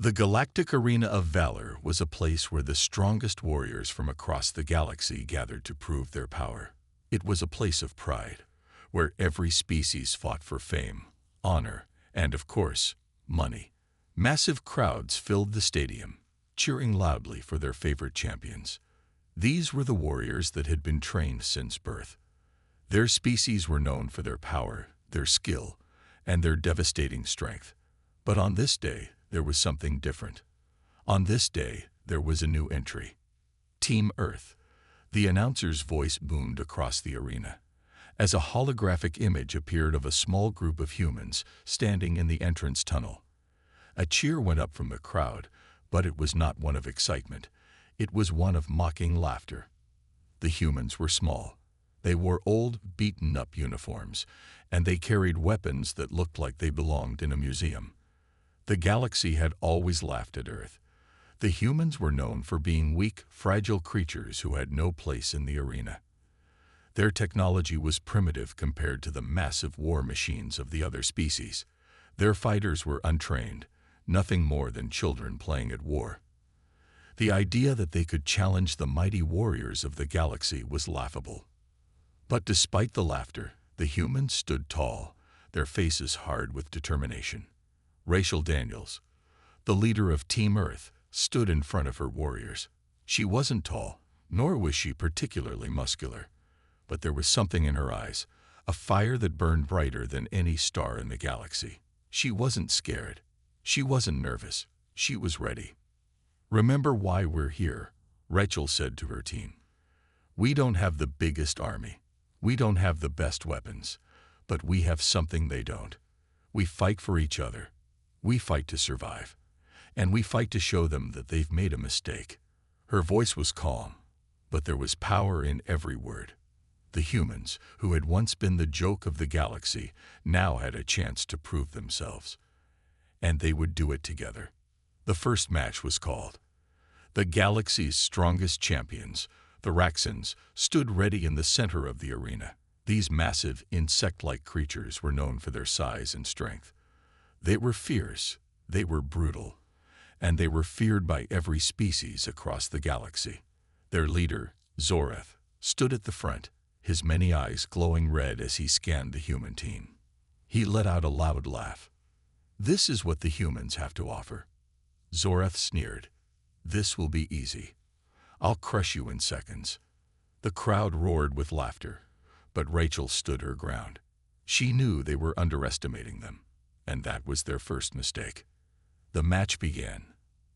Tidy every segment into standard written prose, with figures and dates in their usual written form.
The Galactic Arena of Valor was a place where the strongest warriors from across the galaxy gathered to prove their power. It was a place of pride, where every species fought for fame, honor, and, of course, money. Massive crowds filled the stadium, cheering loudly for their favorite champions. These were the warriors that had been trained since birth. Their species were known for their power, their skill, and their devastating strength. But on this day, there was something different. On this day, there was a new entry. Team Earth. The announcer's voice boomed across the arena, as a holographic image appeared of a small group of humans standing in the entrance tunnel. A cheer went up from the crowd, but it was not one of excitement. It was one of mocking laughter. The humans were small. They wore old, beaten-up uniforms, and they carried weapons that looked like they belonged in a museum. The galaxy had always laughed at Earth. The humans were known for being weak, fragile creatures who had no place in the arena. Their technology was primitive compared to the massive war machines of the other species. Their fighters were untrained, nothing more than children playing at war. The idea that they could challenge the mighty warriors of the galaxy was laughable. But despite the laughter, the humans stood tall, their faces hard with determination. Rachel Daniels, the leader of Team Earth, stood in front of her warriors. She wasn't tall, nor was she particularly muscular, but there was something in her eyes, a fire that burned brighter than any star in the galaxy. She wasn't scared. She wasn't nervous. She was ready. "Remember why we're here," Rachel said to her team. "We don't have the biggest army. We don't have the best weapons, but we have something they don't. We fight for each other. We fight to survive. And we fight to show them that they've made a mistake." Her voice was calm, but there was power in every word. The humans, who had once been the joke of the galaxy, now had a chance to prove themselves. And they would do it together. The first match was called. The galaxy's strongest champions, the Raxans, stood ready in the center of the arena. These massive, insect-like creatures were known for their size and strength. They were fierce, they were brutal, and they were feared by every species across the galaxy. Their leader, Zorath, stood at the front, his many eyes glowing red as he scanned the human team. He let out a loud laugh. "This is what the humans have to offer." Zorath sneered. "This will be easy. I'll crush you in seconds." The crowd roared with laughter, but Rachel stood her ground. She knew they were underestimating them, and that was their first mistake. The match began.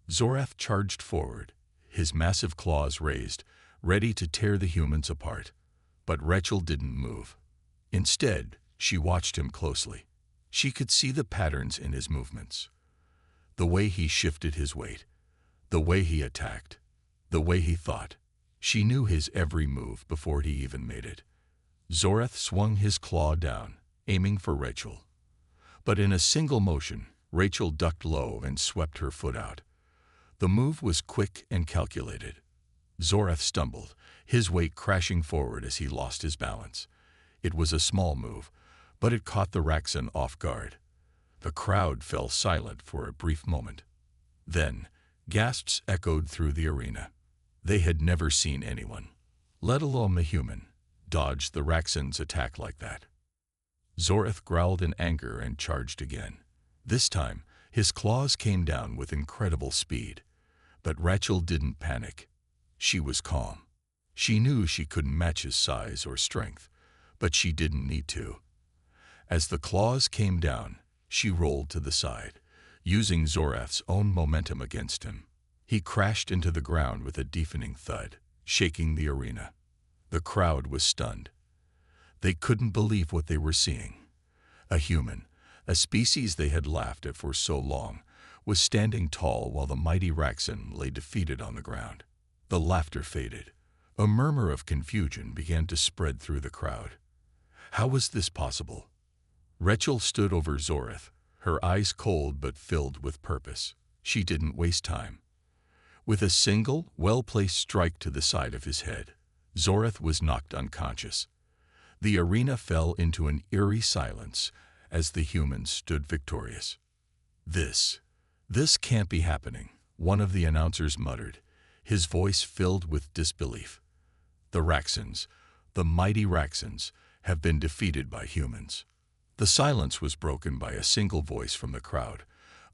Zorath charged forward, his massive claws raised, ready to tear the humans apart. But Rachel didn't move. Instead, she watched him closely. She could see the patterns in his movements. The way he shifted his weight, the way he attacked, the way he thought. She knew his every move before he even made it. Zorath swung his claw down, aiming for Rachel. But in a single motion, Rachel ducked low and swept her foot out. The move was quick and calculated. Zorath stumbled, his weight crashing forward as he lost his balance. It was a small move, but it caught the Raxan off guard. The crowd fell silent for a brief moment. Then, gasps echoed through the arena. They had never seen anyone, let alone a human, dodge the Raxan's attack like that. Zorath growled in anger and charged again. This time, his claws came down with incredible speed. But Rachel didn't panic. She was calm. She knew she couldn't match his size or strength, but she didn't need to. As the claws came down, she rolled to the side, using Zorath's own momentum against him. He crashed into the ground with a deafening thud, shaking the arena. The crowd was stunned. They couldn't believe what they were seeing. A human, a species they had laughed at for so long, was standing tall while the mighty Raxan lay defeated on the ground. The laughter faded. A murmur of confusion began to spread through the crowd. How was this possible? Rachel stood over Zorath, her eyes cold but filled with purpose. She didn't waste time. With a single, well-placed strike to the side of his head, Zorath was knocked unconscious. The arena fell into an eerie silence as the humans stood victorious. "This can't be happening," one of the announcers muttered, his voice filled with disbelief. "The Raxans, the mighty Raxans, have been defeated by humans." The silence was broken by a single voice from the crowd,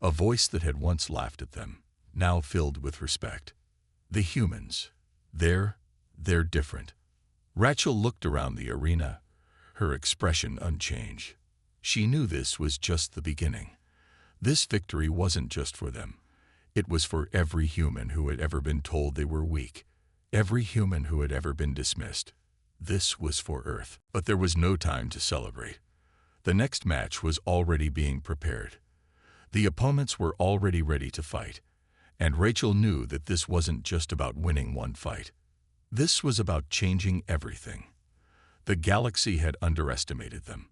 a voice that had once laughed at them, now filled with respect. "The humans. They're different." Rachel looked around the arena, her expression unchanged. She knew this was just the beginning. This victory wasn't just for them. It was for every human who had ever been told they were weak, every human who had ever been dismissed. This was for Earth. But there was no time to celebrate. The next match was already being prepared. The opponents were already ready to fight, and Rachel knew that this wasn't just about winning one fight. This was about changing everything. The galaxy had underestimated them.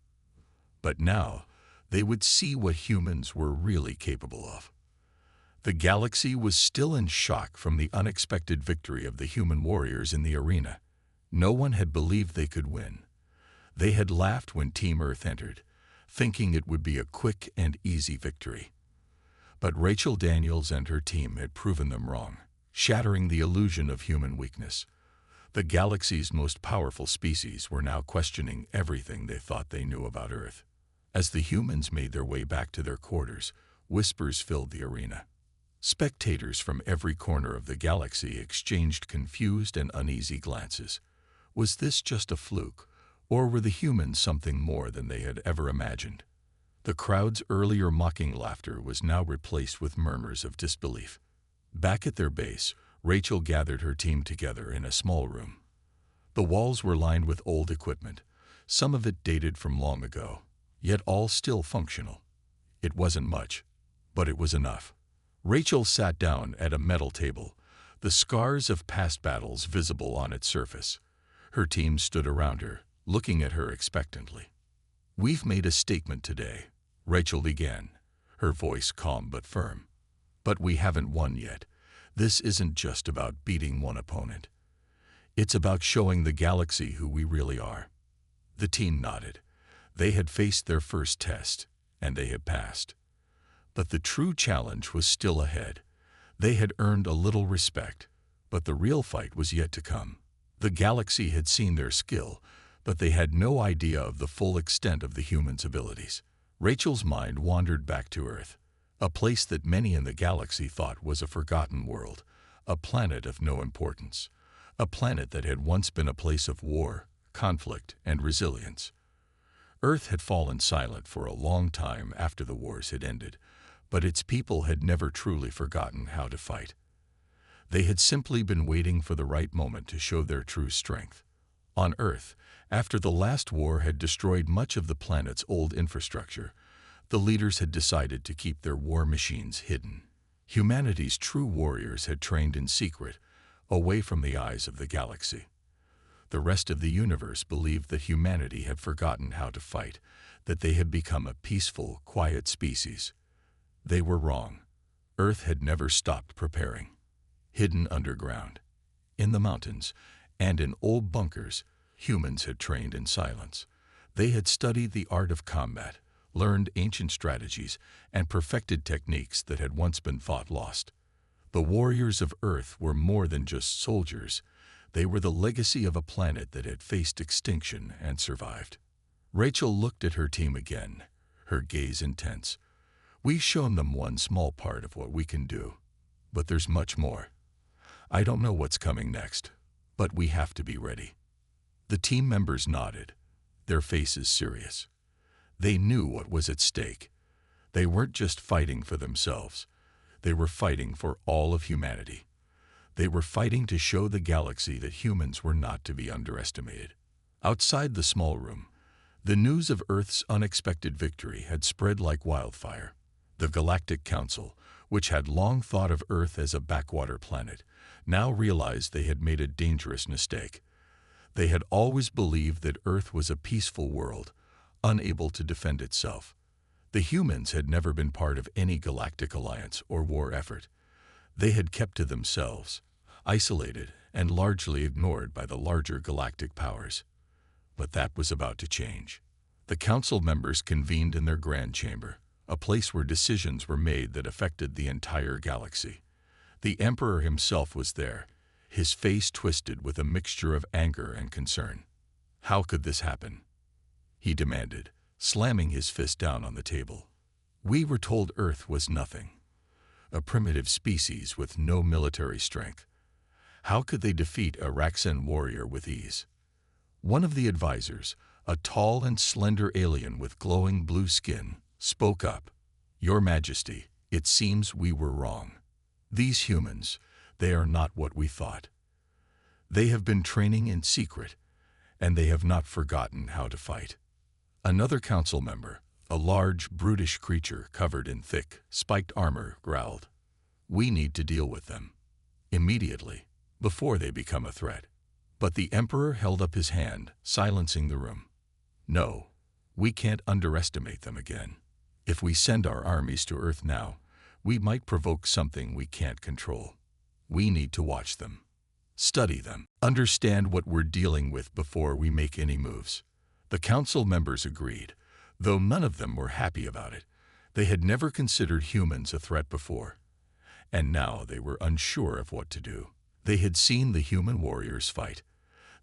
But now, they would see what humans were really capable of. The galaxy was still in shock from the unexpected victory of the human warriors in the arena. No one had believed they could win. They had laughed when Team Earth entered, thinking it would be a quick and easy victory. But Rachel Daniels and her team had proven them wrong, shattering the illusion of human weakness. The galaxy's most powerful species were now questioning everything they thought they knew about Earth. As the humans made their way back to their quarters, whispers filled the arena. Spectators from every corner of the galaxy exchanged confused and uneasy glances. Was this just a fluke, or were the humans something more than they had ever imagined? The crowd's earlier mocking laughter was now replaced with murmurs of disbelief. Back at their base, Rachel gathered her team together in a small room. The walls were lined with old equipment, some of it dated from long ago, yet all still functional. It wasn't much, but it was enough. Rachel sat down at a metal table, the scars of past battles visible on its surface. Her team stood around her, looking at her expectantly. "We've made a statement today," Rachel began, her voice calm but firm. "But we haven't won yet. This isn't just about beating one opponent. It's about showing the galaxy who we really are." The team nodded. They had faced their first test, and they had passed. But the true challenge was still ahead. They had earned a little respect, but the real fight was yet to come. The galaxy had seen their skill, but they had no idea of the full extent of the humans' abilities. Rachel's mind wandered back to Earth, a place that many in the galaxy thought was a forgotten world, a planet of no importance, a planet that had once been a place of war, conflict, and resilience. Earth had fallen silent for a long time after the wars had ended, but its people had never truly forgotten how to fight. They had simply been waiting for the right moment to show their true strength. On Earth, after the last war had destroyed much of the planet's old infrastructure, the leaders had decided to keep their war machines hidden. Humanity's true warriors had trained in secret, away from the eyes of the galaxy. The rest of the universe believed that humanity had forgotten how to fight, that they had become a peaceful, quiet species. They were wrong. Earth had never stopped preparing. Hidden underground, in the mountains, and in old bunkers, humans had trained in silence. They had studied the art of combat, learned ancient strategies, and perfected techniques that had once been thought lost. The warriors of Earth were more than just soldiers. They were the legacy of a planet that had faced extinction and survived. Rachel looked at her team again, her gaze intense. "We've shown them one small part of what we can do, but there's much more. I don't know what's coming next, but we have to be ready." The team members nodded, their faces serious. They knew what was at stake. They weren't just fighting for themselves. They were fighting for all of humanity. They were fighting to show the galaxy that humans were not to be underestimated. Outside the small room, the news of Earth's unexpected victory had spread like wildfire. The Galactic Council, which had long thought of Earth as a backwater planet, now realized they had made a dangerous mistake. They had always believed that Earth was a peaceful world, unable to defend itself. The humans had never been part of any galactic alliance or war effort. They had kept to themselves, isolated and largely ignored by the larger galactic powers. But that was about to change. The council members convened in their grand chamber, a place where decisions were made that affected the entire galaxy. The Emperor himself was there, his face twisted with a mixture of anger and concern. How could this happen? He demanded, slamming his fist down on the table. We were told Earth was nothing, a primitive species with no military strength. How could they defeat a Raxan warrior with ease? One of the advisors, a tall and slender alien with glowing blue skin, spoke up. Your Majesty, it seems we were wrong. These humans, they are not what we thought. They have been training in secret, and they have not forgotten how to fight. Another council member, a large, brutish creature covered in thick, spiked armor, growled. We need to deal with them. Immediately, before they become a threat. But the Emperor held up his hand, silencing the room. No, we can't underestimate them again. If we send our armies to Earth now, we might provoke something we can't control. We need to watch them, study them, understand what we're dealing with before we make any moves. The council members agreed, though none of them were happy about it. They had never considered humans a threat before, and now they were unsure of what to do. They had seen the human warriors fight.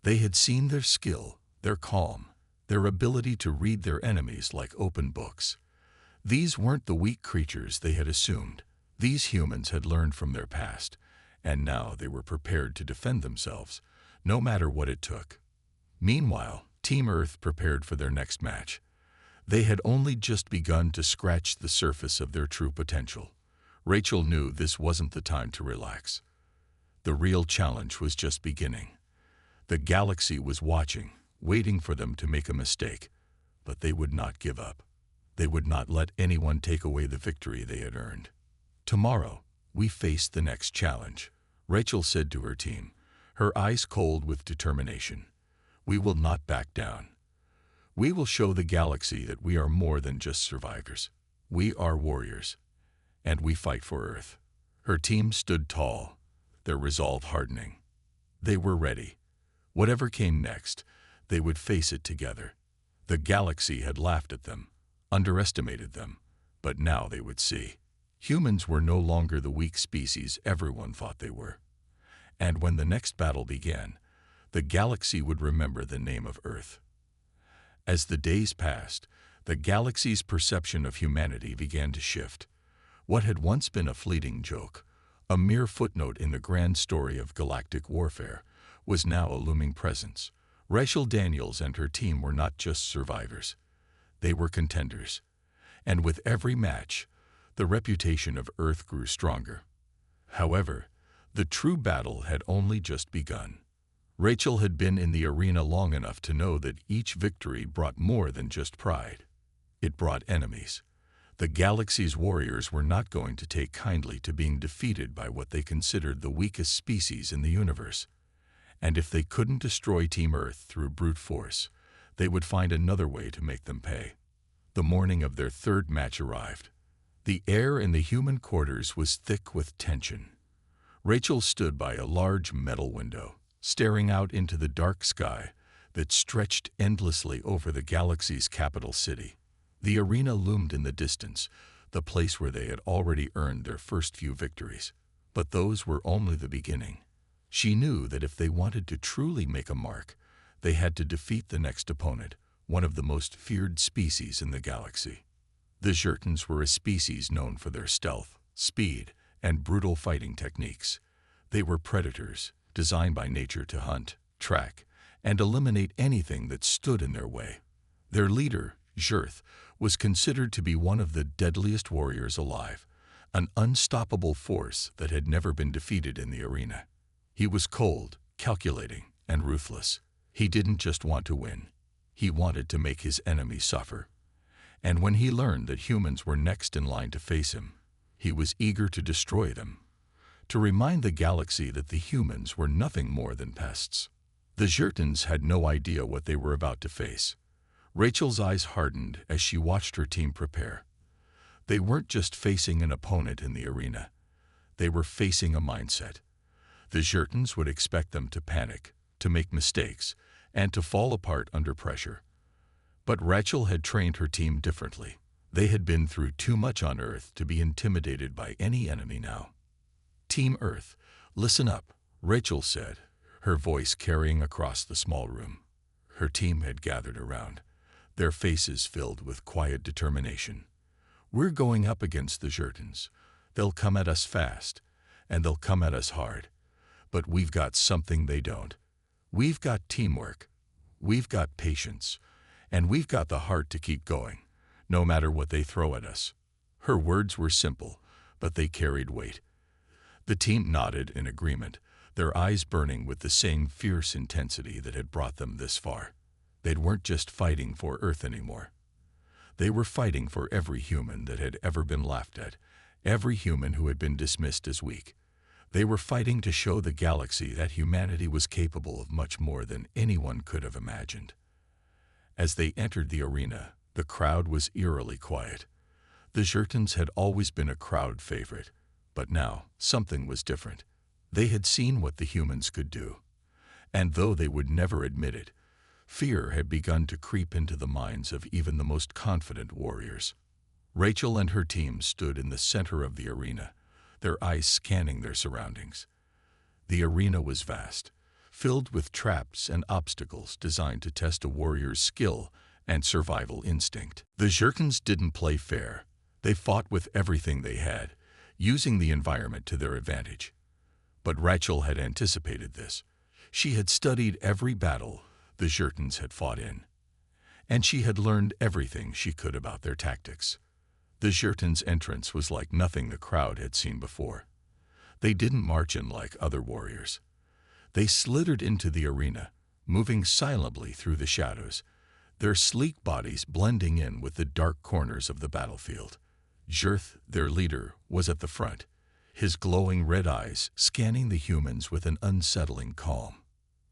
They had seen their skill, their calm, their ability to read their enemies like open books. These weren't the weak creatures they had assumed. These humans had learned from their past, and now they were prepared to defend themselves, no matter what it took. Meanwhile, Team Earth prepared for their next match. They had only just begun to scratch the surface of their true potential. Rachel knew this wasn't the time to relax. The real challenge was just beginning. The galaxy was watching, waiting for them to make a mistake, but they would not give up. They would not let anyone take away the victory they had earned. Tomorrow, we face the next challenge, Rachel said to her team, her eyes cold with determination. We will not back down. We will show the galaxy that we are more than just survivors. We are warriors, and we fight for Earth. Her team stood tall, their resolve hardening. They were ready. Whatever came next, they would face it together. The galaxy had laughed at them, underestimated them, but now they would see. Humans were no longer the weak species everyone thought they were. And when the next battle began, the galaxy would remember the name of Earth. As the days passed, the galaxy's perception of humanity began to shift. What had once been a fleeting joke, a mere footnote in the grand story of galactic warfare, was now a looming presence. Rachel Daniels and her team were not just survivors. They were contenders. And with every match, the reputation of Earth grew stronger. However, the true battle had only just begun. Rachel had been in the arena long enough to know that each victory brought more than just pride. It brought enemies. The galaxy's warriors were not going to take kindly to being defeated by what they considered the weakest species in the universe. And if they couldn't destroy Team Earth through brute force, they would find another way to make them pay. The morning of their third match arrived. The air in the human quarters was thick with tension. Rachel stood by a large metal window, staring out into the dark sky that stretched endlessly over the galaxy's capital city. The arena loomed in the distance, the place where they had already earned their first few victories. But those were only the beginning. She knew that if they wanted to truly make a mark, they had to defeat the next opponent, one of the most feared species in the galaxy. The Zhurtans were a species known for their stealth, speed, and brutal fighting techniques. They were predators, designed by nature to hunt, track, and eliminate anything that stood in their way. Their leader, Zhurth, was considered to be one of the deadliest warriors alive, an unstoppable force that had never been defeated in the arena. He was cold, calculating, and ruthless. He didn't just want to win. He wanted to make his enemies suffer. And when he learned that humans were next in line to face him, he was eager to destroy them, to remind the galaxy that the humans were nothing more than pests. The Zhurtans had no idea what they were about to face. Rachel's eyes hardened as she watched her team prepare. They weren't just facing an opponent in the arena. They were facing a mindset. The Zhurtans would expect them to panic, to make mistakes, and to fall apart under pressure. But Rachel had trained her team differently. They had been through too much on Earth to be intimidated by any enemy now. "Team Earth, listen up," Rachel said, her voice carrying across the small room. Her team had gathered around, their faces filled with quiet determination. "We're going up against the Jurtans. They'll come at us fast, and they'll come at us hard. But we've got something they don't. We've got teamwork, we've got patience, and we've got the heart to keep going, no matter what they throw at us." Her words were simple, but they carried weight. The team nodded in agreement, their eyes burning with the same fierce intensity that had brought them this far. They weren't just fighting for Earth anymore. They were fighting for every human that had ever been laughed at, every human who had been dismissed as weak. They were fighting to show the galaxy that humanity was capable of much more than anyone could have imagined. As they entered the arena, the crowd was eerily quiet. The Jurtans had always been a crowd favorite, but now something was different. They had seen what the humans could do, and though they would never admit it, fear had begun to creep into the minds of even the most confident warriors. Rachel and her team stood in the center of the arena, their eyes scanning their surroundings. The arena was vast, filled with traps and obstacles designed to test a warrior's skill and survival instinct. The Jurtans didn't play fair. They fought with everything they had, using the environment to their advantage. But Rachel had anticipated this. She had studied every battle the Jurtans had fought in, and she had learned everything she could about their tactics. The Jurtans' entrance was like nothing the crowd had seen before. They didn't march in like other warriors. They slithered into the arena, moving silently through the shadows, their sleek bodies blending in with the dark corners of the battlefield. Jirth, their leader, was at the front, his glowing red eyes scanning the humans with an unsettling calm.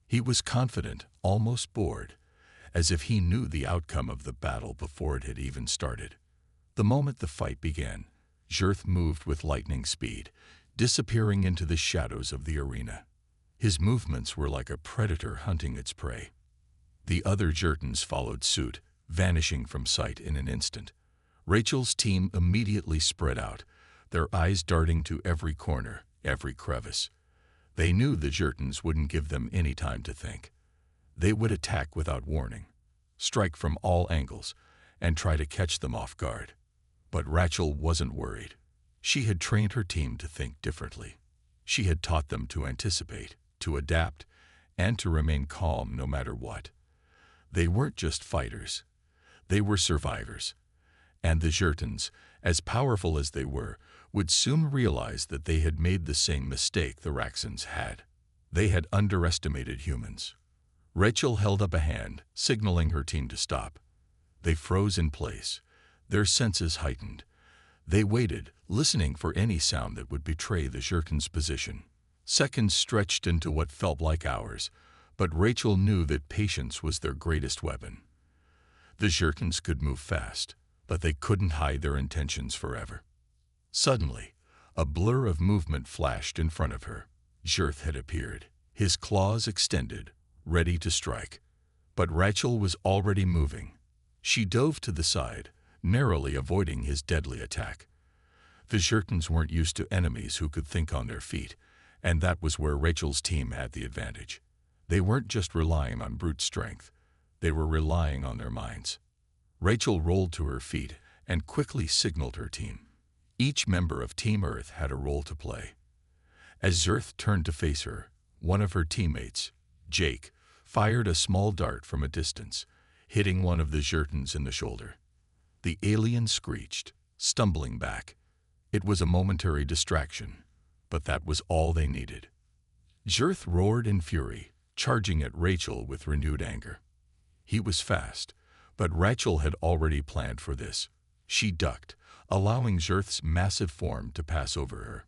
He was confident, almost bored, as if he knew the outcome of the battle before it had even started. The moment the fight began, Jirth moved with lightning speed, disappearing into the shadows of the arena. His movements were like a predator hunting its prey. The other Jurtans followed suit, vanishing from sight in an instant. Rachel's team immediately spread out, their eyes darting to every corner, every crevice. They knew the Jurtans wouldn't give them any time to think. They would attack without warning, strike from all angles, and try to catch them off guard. But Rachel wasn't worried. She had trained her team to think differently. She had taught them to anticipate, to adapt, and to remain calm no matter what. They weren't just fighters. They were survivors. And the Jurtans, as powerful as they were, would soon realize that they had made the same mistake the Raxans had. They had underestimated humans. Rachel held up a hand, signaling her team to stop. They froze in place, their senses heightened. They waited, listening for any sound that would betray the Jurtans' position. Seconds stretched into what felt like hours, but Rachel knew that patience was their greatest weapon. The Jurtans could move fast, but they couldn't hide their intentions forever. Suddenly, a blur of movement flashed in front of her. Jirth had appeared, his claws extended, ready to strike. But Rachel was already moving. She dove to the side, narrowly avoiding his deadly attack. The Jurtans weren't used to enemies who could think on their feet, and that was where Rachel's team had the advantage. They weren't just relying on brute strength. They were relying on their minds. Rachel rolled to her feet and quickly signaled her team. Each member of Team Earth had a role to play. As Jirth turned to face her, one of her teammates, Jake, fired a small dart from a distance, hitting one of the Jurtans in the shoulder. The alien screeched, stumbling back. It was a momentary distraction, but that was all they needed. Jirth roared in fury, charging at Rachel with renewed anger. He was fast, but Rachel had already planned for this. She ducked, allowing Jirth's massive form to pass over her.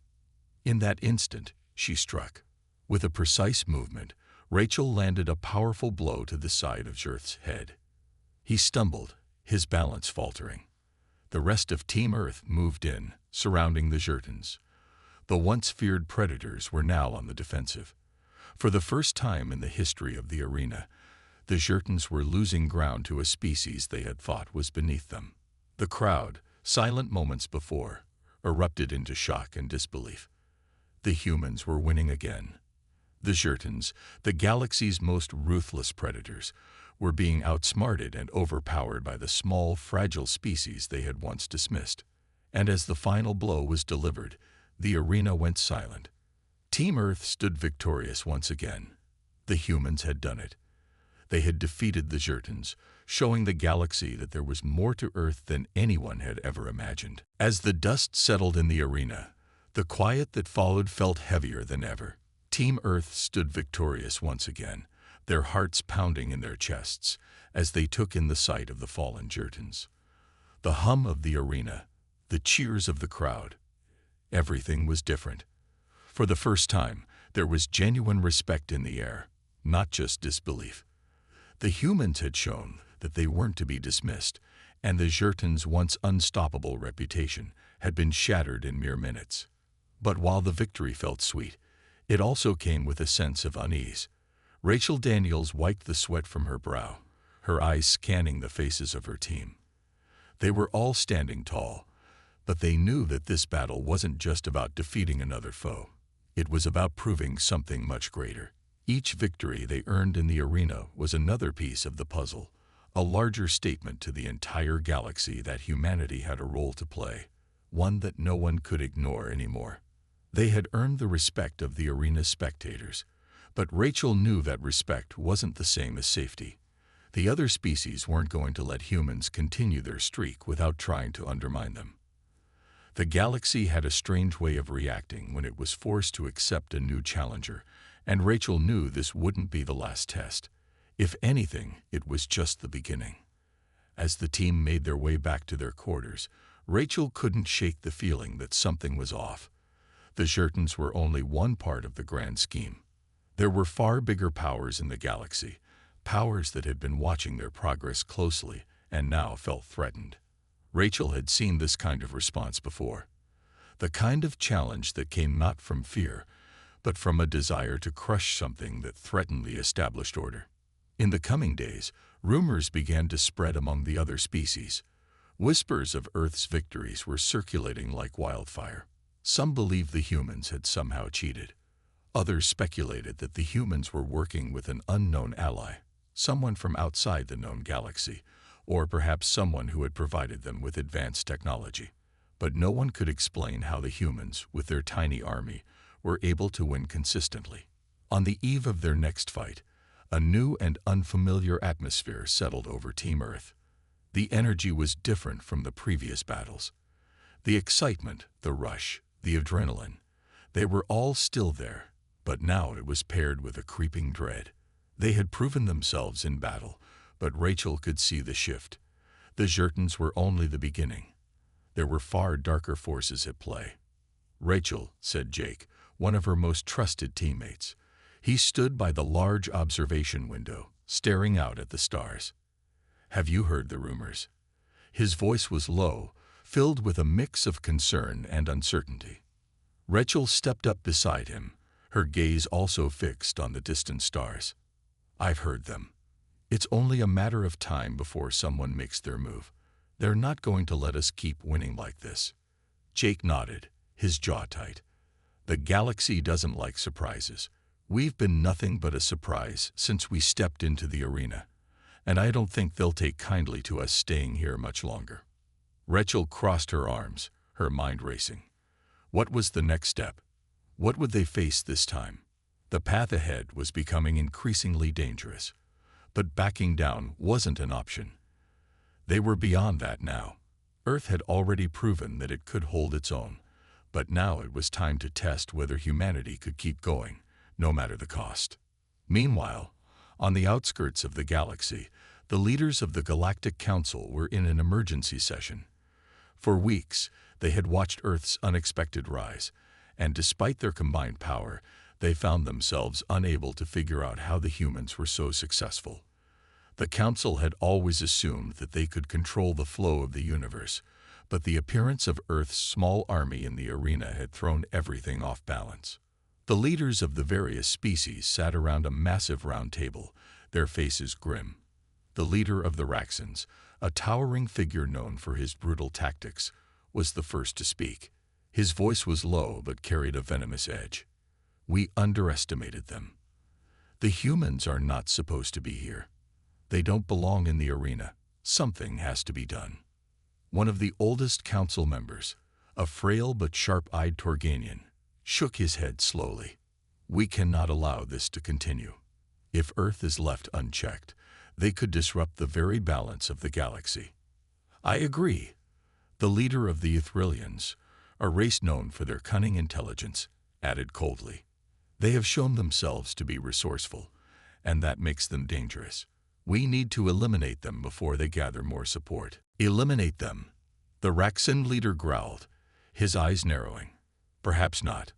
In that instant, she struck. With a precise movement, Rachel landed a powerful blow to the side of Jirth's head. He stumbled, his balance faltering. The rest of Team Earth moved in, surrounding the Jurtans. The once feared predators were now on the defensive. For the first time in the history of the arena, the Jurtans were losing ground to a species they had thought was beneath them. The crowd, silent moments before, erupted into shock and disbelief. The humans were winning again. The Jurtans, the galaxy's most ruthless predators, were being outsmarted and overpowered by the small, fragile species they had once dismissed. And as the final blow was delivered, the arena went silent. Team Earth stood victorious once again. The humans had done it. They had defeated the Jurtans, showing the galaxy that there was more to Earth than anyone had ever imagined. As the dust settled in the arena, the quiet that followed felt heavier than ever. Team Earth stood victorious once again, their hearts pounding in their chests as they took in the sight of the fallen Jurtans. The hum of the arena, the cheers of the crowd, everything was different. For the first time, there was genuine respect in the air, not just disbelief. The humans had shown that they weren't to be dismissed, and the Jurtans' once unstoppable reputation had been shattered in mere minutes. But while the victory felt sweet, it also came with a sense of unease. Rachel Daniels wiped the sweat from her brow, her eyes scanning the faces of her team. They were all standing tall, but they knew that this battle wasn't just about defeating another foe. It was about proving something much greater. Each victory they earned in the arena was another piece of the puzzle, a larger statement to the entire galaxy that humanity had a role to play, one that no one could ignore anymore. They had earned the respect of the arena's spectators, but Rachel knew that respect wasn't the same as safety. The other species weren't going to let humans continue their streak without trying to undermine them. The galaxy had a strange way of reacting when it was forced to accept a new challenger, and Rachel knew this wouldn't be the last test. If anything, it was just the beginning. As the team made their way back to their quarters, Rachel couldn't shake the feeling that something was off. The Jurtans were only one part of the grand scheme. There were far bigger powers in the galaxy, powers that had been watching their progress closely and now felt threatened. Rachel had seen this kind of response before. The kind of challenge that came not from fear, but from a desire to crush something that threatened the established order. In the coming days, rumors began to spread among the other species. Whispers of Earth's victories were circulating like wildfire. Some believed the humans had somehow cheated. Others speculated that the humans were working with an unknown ally, someone from outside the known galaxy, or perhaps someone who had provided them with advanced technology. But no one could explain how the humans, with their tiny army, were able to win consistently. On the eve of their next fight, a new and unfamiliar atmosphere settled over Team Earth. The energy was different from the previous battles. The excitement, the rush, the adrenaline, they were all still there, but now it was paired with a creeping dread. They had proven themselves in battle, but Rachel could see the shift. The Jurtans were only the beginning. There were far darker forces at play. "Rachel," said Jake, one of her most trusted teammates. He stood by the large observation window, staring out at the stars. "Have you heard the rumors?" His voice was low, filled with a mix of concern and uncertainty. Rachel stepped up beside him, her gaze also fixed on the distant stars. "I've heard them. It's only a matter of time before someone makes their move. They're not going to let us keep winning like this." Jake nodded, his jaw tight. "The galaxy doesn't like surprises. We've been nothing but a surprise since we stepped into the arena, and I don't think they'll take kindly to us staying here much longer." Rachel crossed her arms, her mind racing. What was the next step? What would they face this time? The path ahead was becoming increasingly dangerous. But backing down wasn't an option. They were beyond that now. Earth had already proven that it could hold its own, but now it was time to test whether humanity could keep going, no matter the cost. Meanwhile, on the outskirts of the galaxy, the leaders of the Galactic Council were in an emergency session. For weeks, they had watched Earth's unexpected rise, and despite their combined power, they found themselves unable to figure out how the humans were so successful. The Council had always assumed that they could control the flow of the universe, but the appearance of Earth's small army in the arena had thrown everything off balance. The leaders of the various species sat around a massive round table, their faces grim. The leader of the Raxans, a towering figure known for his brutal tactics, was the first to speak. His voice was low but carried a venomous edge. "We underestimated them. The humans are not supposed to be here. They don't belong in the arena. Something has to be done." One of the oldest council members, a frail but sharp-eyed Torganian, shook his head slowly. "We cannot allow this to continue. If Earth is left unchecked, they could disrupt the very balance of the galaxy." "I agree." The leader of the Ithrillians, a race known for their cunning intelligence, added coldly. "They have shown themselves to be resourceful, and that makes them dangerous. We need to eliminate them before they gather more support." "Eliminate them?" The Raxan leader growled, his eyes narrowing. "Perhaps not,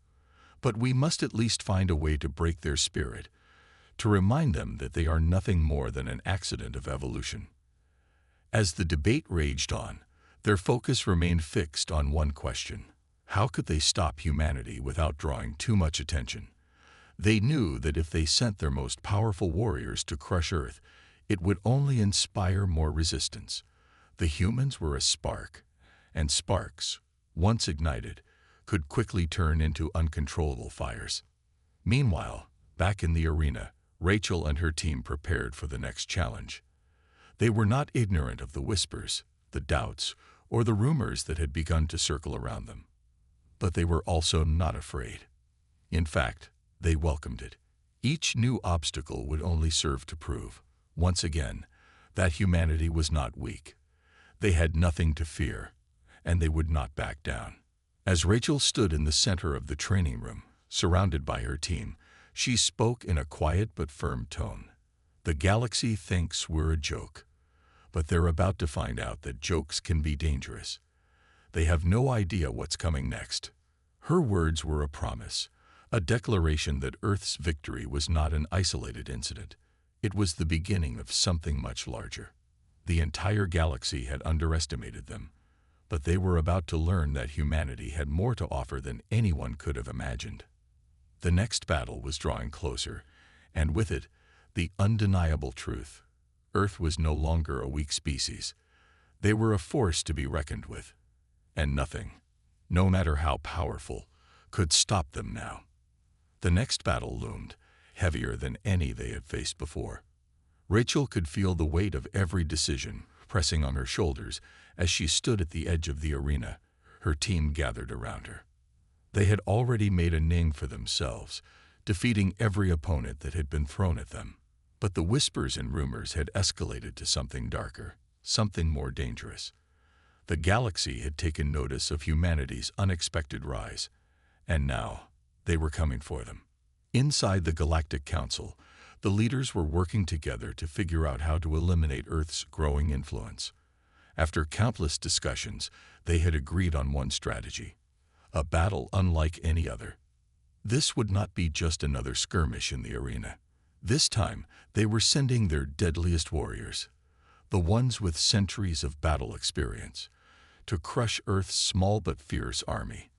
but we must at least find a way to break their spirit, to remind them that they are nothing more than an accident of evolution." As the debate raged on, their focus remained fixed on one question. How could they stop humanity without drawing too much attention? They knew that if they sent their most powerful warriors to crush Earth, it would only inspire more resistance. The humans were a spark, and sparks, once ignited, could quickly turn into uncontrollable fires. Meanwhile, back in the arena, Rachel and her team prepared for the next challenge. They were not ignorant of the whispers, the doubts, or the rumors that had begun to circle around them. But they were also not afraid. In fact, they welcomed it. Each new obstacle would only serve to prove, once again, that humanity was not weak. They had nothing to fear, and they would not back down. As Rachel stood in the center of the training room, surrounded by her team, she spoke in a quiet but firm tone. "The galaxy thinks we're a joke, but they're about to find out that jokes can be dangerous. They have no idea what's coming next." Her words were a promise, a declaration that Earth's victory was not an isolated incident. It was the beginning of something much larger. The entire galaxy had underestimated them, but they were about to learn that humanity had more to offer than anyone could have imagined. The next battle was drawing closer, and with it, the undeniable truth. Earth was no longer a weak species. They were a force to be reckoned with, and nothing, no matter how powerful, could stop them now. The next battle loomed, heavier than any they had faced before. Rachel could feel the weight of every decision pressing on her shoulders as she stood at the edge of the arena, her team gathered around her. They had already made a name for themselves, defeating every opponent that had been thrown at them. But the whispers and rumors had escalated to something darker, something more dangerous. The galaxy had taken notice of humanity's unexpected rise, and now they were coming for them. Inside the Galactic Council, the leaders were working together to figure out how to eliminate Earth's growing influence. After countless discussions, they had agreed on one strategy, a battle unlike any other. This would not be just another skirmish in the arena. This time, they were sending their deadliest warriors, the ones with centuries of battle experience, to crush Earth's small but fierce army.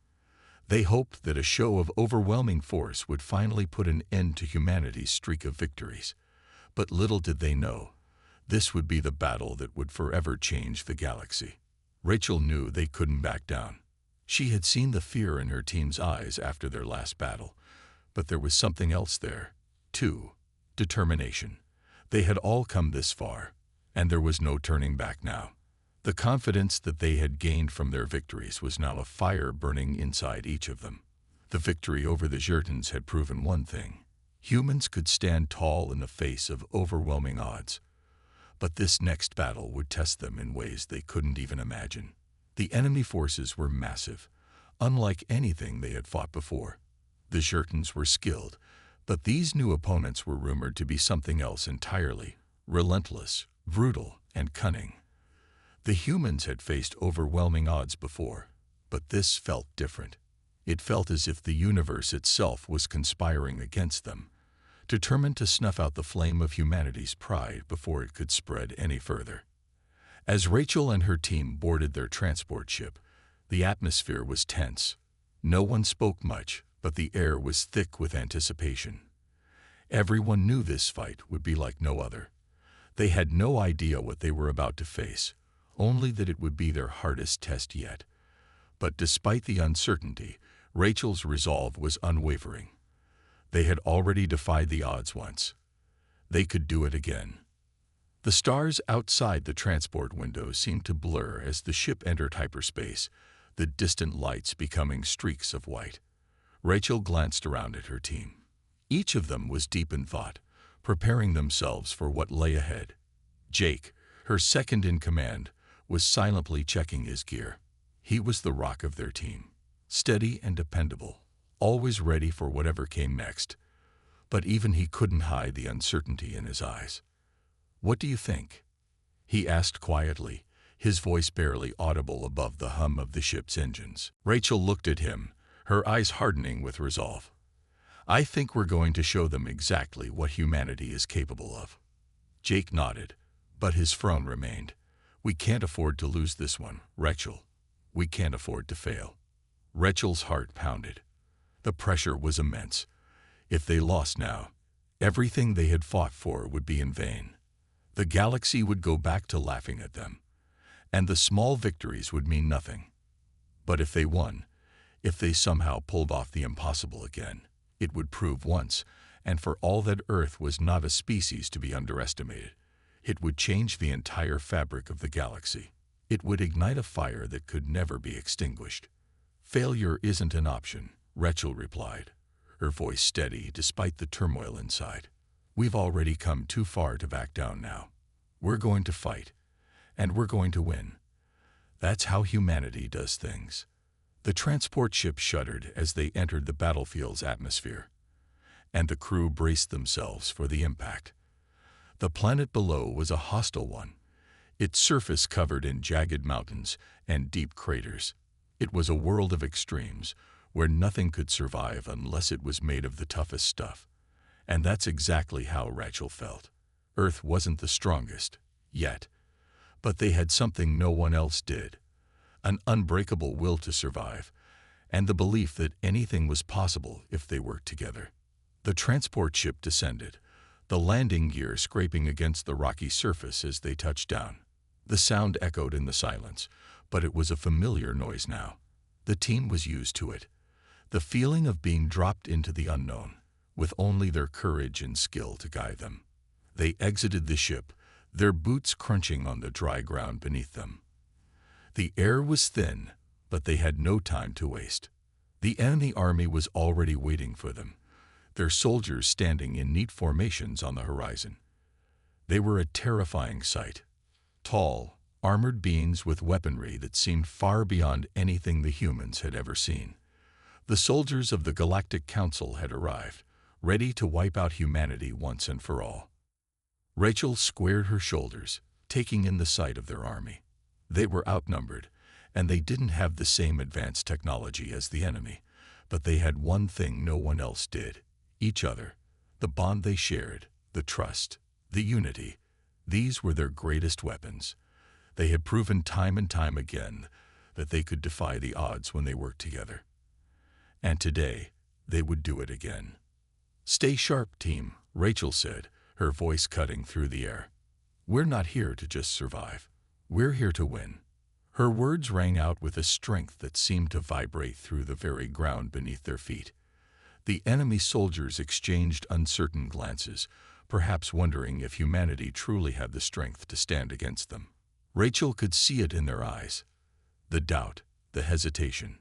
They hoped that a show of overwhelming force would finally put an end to humanity's streak of victories. But little did they know, this would be the battle that would forever change the galaxy. Rachel knew they couldn't back down. She had seen the fear in her team's eyes after their last battle, but there was something else there, too. Determination. They had all come this far, and there was no turning back now. The confidence that they had gained from their victories was now a fire burning inside each of them. The victory over the Jurtans had proven one thing. Humans could stand tall in the face of overwhelming odds. But this next battle would test them in ways they couldn't even imagine. The enemy forces were massive, unlike anything they had fought before. The Jurtans were skilled, but these new opponents were rumored to be something else entirely, relentless, brutal, and cunning. The humans had faced overwhelming odds before, but this felt different. It felt as if the universe itself was conspiring against them, determined to snuff out the flame of humanity's pride before it could spread any further. As Rachel and her team boarded their transport ship, the atmosphere was tense. No one spoke much, but the air was thick with anticipation. Everyone knew this fight would be like no other. They had no idea what they were about to face, only that it would be their hardest test yet. But despite the uncertainty, Rachel's resolve was unwavering. They had already defied the odds once. They could do it again. The stars outside the transport window seemed to blur as the ship entered hyperspace, the distant lights becoming streaks of white. Rachel glanced around at her team. Each of them was deep in thought, preparing themselves for what lay ahead. Jake, her second in command, was silently checking his gear. He was the rock of their team, steady and dependable, always ready for whatever came next. But even he couldn't hide the uncertainty in his eyes. "What do you think?" he asked quietly, his voice barely audible above the hum of the ship's engines. Rachel looked at him, her eyes hardening with resolve. "I think we're going to show them exactly what humanity is capable of." Jake nodded, but his frown remained. "We can't afford to lose this one, Rachel. We can't afford to fail." Rachel's heart pounded. The pressure was immense. If they lost now, everything they had fought for would be in vain. The galaxy would go back to laughing at them, and the small victories would mean nothing. But if they won, if they somehow pulled off the impossible again, it would prove once and for all that Earth was not a species to be underestimated. It would change the entire fabric of the galaxy. It would ignite a fire that could never be extinguished. "Failure isn't an option," Rachel replied, her voice steady despite the turmoil inside. "We've already come too far to back down now. We're going to fight, and we're going to win. That's how humanity does things." The transport ship shuddered as they entered the battlefield's atmosphere, and the crew braced themselves for the impact. The planet below was a hostile one, its surface covered in jagged mountains and deep craters. It was a world of extremes, where nothing could survive unless it was made of the toughest stuff. And that's exactly how Rachel felt. Earth wasn't the strongest, yet, but they had something no one else did. An unbreakable will to survive, and the belief that anything was possible if they worked together. The transport ship descended, the landing gear scraping against the rocky surface as they touched down. The sound echoed in the silence, but it was a familiar noise now. The team was used to it. The feeling of being dropped into the unknown, with only their courage and skill to guide them. They exited the ship, their boots crunching on the dry ground beneath them. The air was thin, but they had no time to waste. The enemy army was already waiting for them, their soldiers standing in neat formations on the horizon. They were a terrifying sight. Tall, armored beings with weaponry that seemed far beyond anything the humans had ever seen. The soldiers of the Galactic Council had arrived, ready to wipe out humanity once and for all. Rachel squared her shoulders, taking in the sight of their army. They were outnumbered, and they didn't have the same advanced technology as the enemy, but they had one thing no one else did: each other. The bond they shared, the trust, the unity. These were their greatest weapons. They had proven time and time again that they could defy the odds when they worked together. And today, they would do it again. "Stay sharp, team," Rachel said, her voice cutting through the air. "We're not here to just survive. We're here to win." Her words rang out with a strength that seemed to vibrate through the very ground beneath their feet. The enemy soldiers exchanged uncertain glances, perhaps wondering if humanity truly had the strength to stand against them. Rachel could see it in their eyes. The doubt, the hesitation.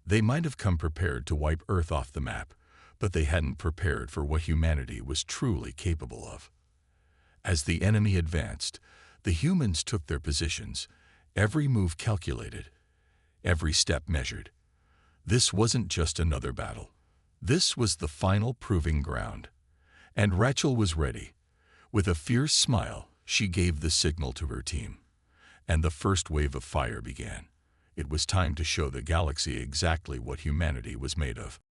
They might have come prepared to wipe Earth off the map, but they hadn't prepared for what humanity was truly capable of. As the enemy advanced, the humans took their positions, every move calculated, every step measured. This wasn't just another battle. This was the final proving ground. And Rachel was ready. With a fierce smile, she gave the signal to her team. And the first wave of fire began. It was time to show the galaxy exactly what humanity was made of.